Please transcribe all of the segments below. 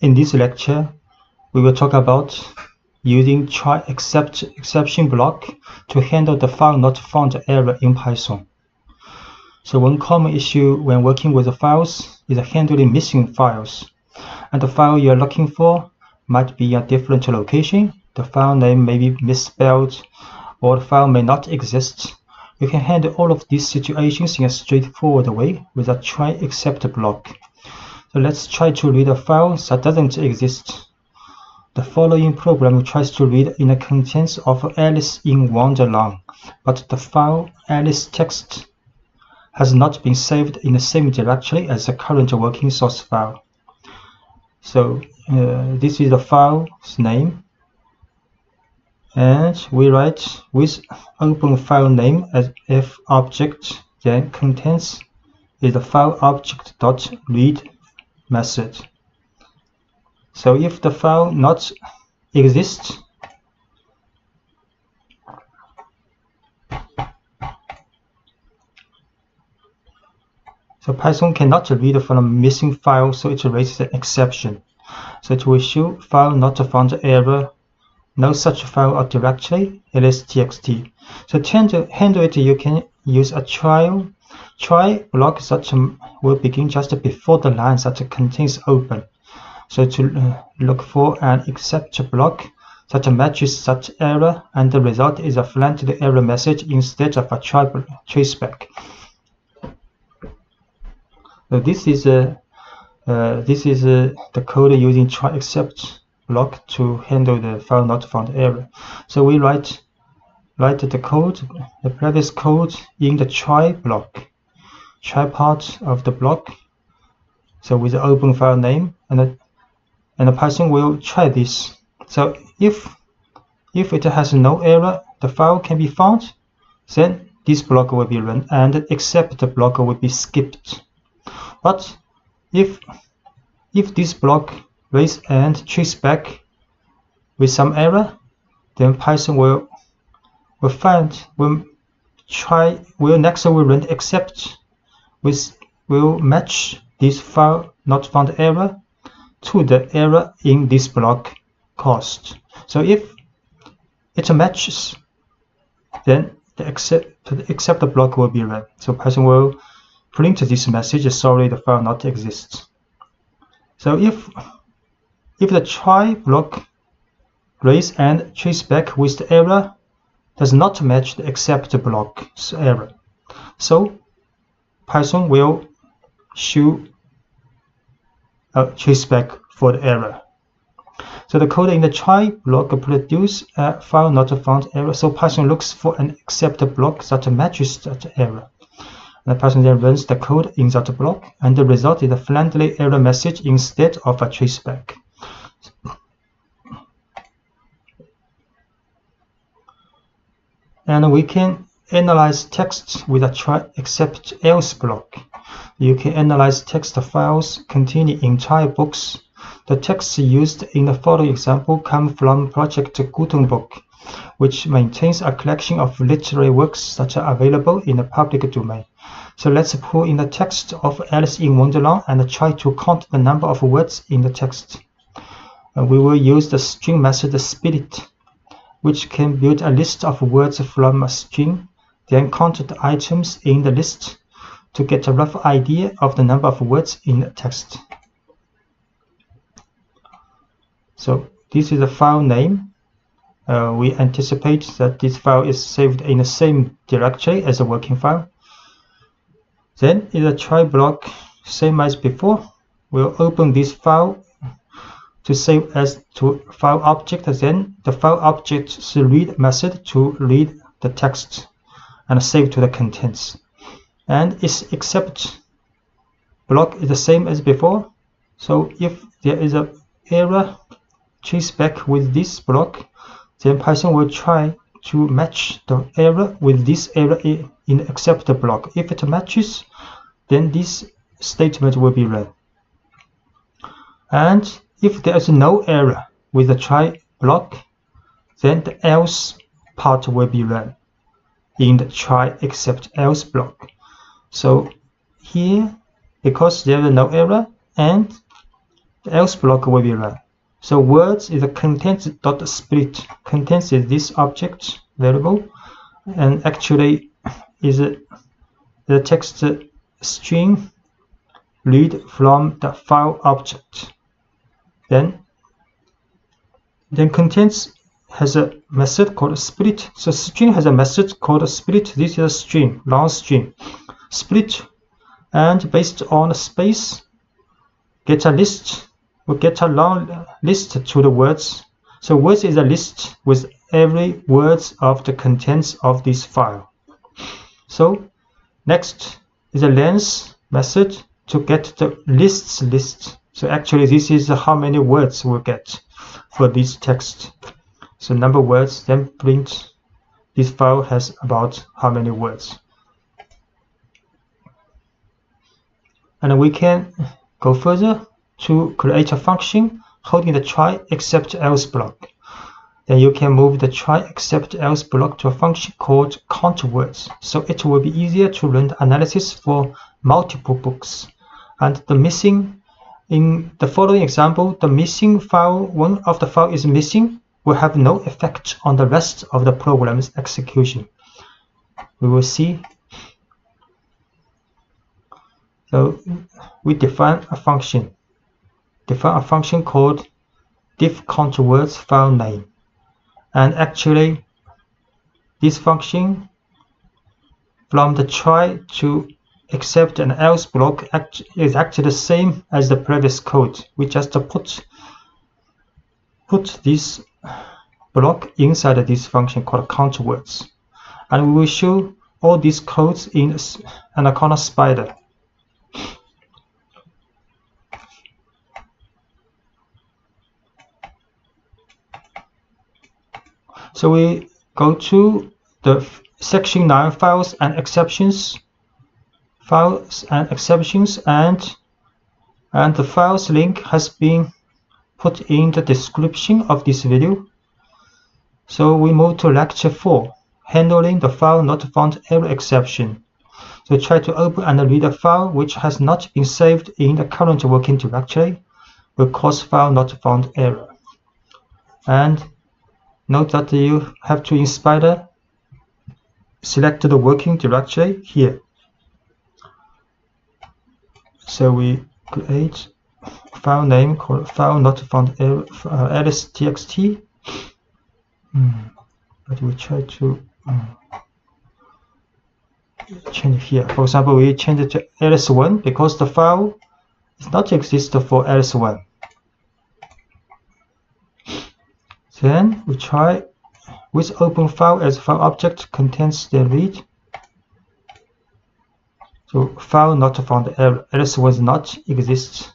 In this lecture, we will talk about using try exception block to handle the file not found error in Python. So one common issue when working with the files is handling missing files. And the file you're looking for might be a different location, the file name may be misspelled, or the file may not exist. You can handle all of these situations in a straightforward way with a try except block. So let's try to read a file that doesn't exist. The following program tries to read in the contents of Alice in Wonderland, but the file Alice text has not been saved in the same directory as the current working source file. So this is the file's name, and we write with open file name as f object, then contents is the file object.read method. So if the file not exists, so Python cannot read from a missing file, so it raises an exception. So it will show file not found error, no such file or directory, ls.txt. So to handle it, you can use a try block that will begin just before the line that contains open. So to look for an except block that matches such error, and the result is a friendly error message instead of a traceback. So this is the code using try except block to handle the file not found error. So we write the code, the previous code in the try block, try part of the block. So with the open file name, and the Python will try this. So if it has no error, the file can be found, then this block will be run and except the block will be skipped. But if this block raise and trace back with some error, then Python will next run except will match this file not found error to the error in this block caused. So if it matches, then the except block will be run. So Python will print this message, sorry, the file not exists. So if the try block raise and trace back with the error does not match the except block's error, so Python will show a traceback for the error. So the code in the try block produce a file not found error. So Python looks for an except block that matches that error. And Python then runs the code in that block, and the result is a friendly error message instead of a traceback. And we can analyze text with a try except else block. You can analyze text files containing entire books. The texts used in the following example come from Project Gutenberg, which maintains a collection of literary works that are available in the public domain. So let's pull in the text of Alice in Wonderland and try to count the number of words in the text. We will use the string method split, which can build a list of words from a string, then count the items in the list to get a rough idea of the number of words in the text. So this is the file name. We anticipate that this file is saved in the same directory as the working file. Then in the try block, same as before, we'll open this file to save as to file object, then the file object's read method to read the text and save to the contents. And its except block is the same as before. So if there is an error trace back with this block, then Python will try to match the error with this error in the except block. If it matches, then this statement will be run. And if there is no error with the try block, then the else part will be run in the try except else block. So here, because there is no error and the else block will be run. So words is a contents.split. Contents is this object variable, and actually is the text string read from the file object. Then contents has a method called split. So string has a method called split. This is a string, long string. Split, and based on space, get a list. We get a long list to the words. So words is a list with every words of the contents of this file. So next is a length method to get the lists list. So actually this is how many words we'll get for this text. So number of words, then print this file has about how many words. And we can go further to create a function holding the try except else block. Then you can move the try except else block to a function called count words. So it will be easier to run the analysis for multiple books. And in the following example, the missing file, one of the file is missing, will have no effect on the rest of the program's execution. We will see. So we define a function called diff count words file name. And actually this function from the try to except and else block is actually the same as the previous code. We just put this block inside this function called count words, and we will show all these codes in Anaconda Spider. So we go to the section 9 files and exceptions, and the files link has been put in the description of this video. So we move to lecture 4, handling the FileNotFoundError Exception. So try to open and read a file which has not been saved in the current working directory will cause FileNotFoundError. And note that you have to in Spider select the working directory here. So we create a file name called FileNotFoundError ls.txt. But we try to change here. For example, we change it to ls1 because the file does not exist for ls1. Then we try with open file as file object contains the read. So file not found error, ls1 does not exist.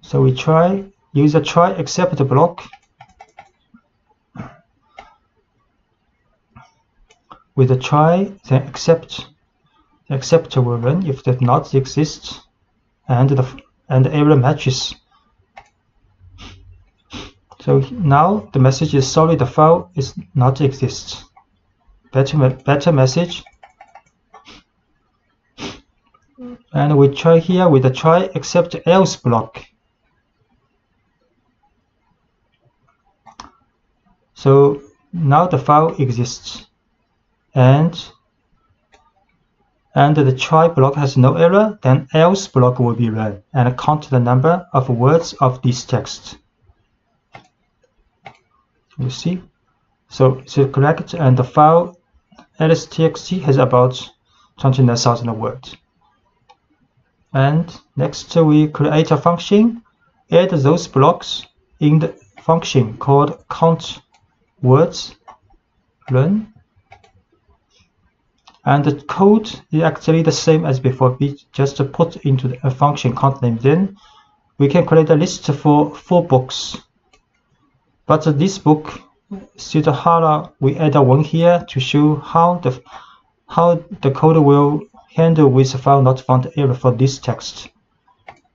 So we use a try except block with a try, then accept. The except will run if that not exist, and the error matches. So now the message is sorry, the file is not exist. Better message. And we try here with the try except else block. So now the file exists, and the try block has no error, then else block will be run and count the number of words of this text. You see? So it's correct, and the file ls.txt has about 29,000 words. And next we create a function, add those blocks in the function called count words run. And the code is actually the same as before. We just put into a function count name. Then we can create a list for 4 books. But this book, Sudhara, we add a 1 here to show how the code will handle with FileNotFoundError for this text.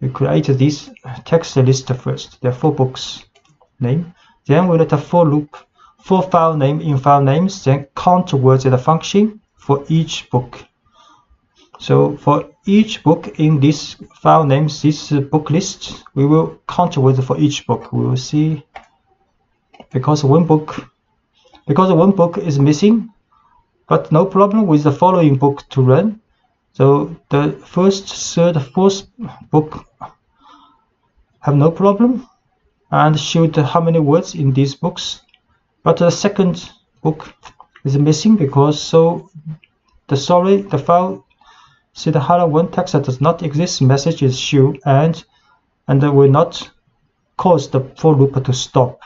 We create this text list first. There are 4 books name. Then we let a for loop, for file name in file names, then count words in the function for each book. So for each book in this file names, this book list, we will count with for each book. We will see because one book is missing, but no problem with the following book to run. So the first, third, fourth book have no problem and showed how many words in these books, but the second book is missing because the file see the hello one text that does not exist message is shown and will not cause the for loop to stop.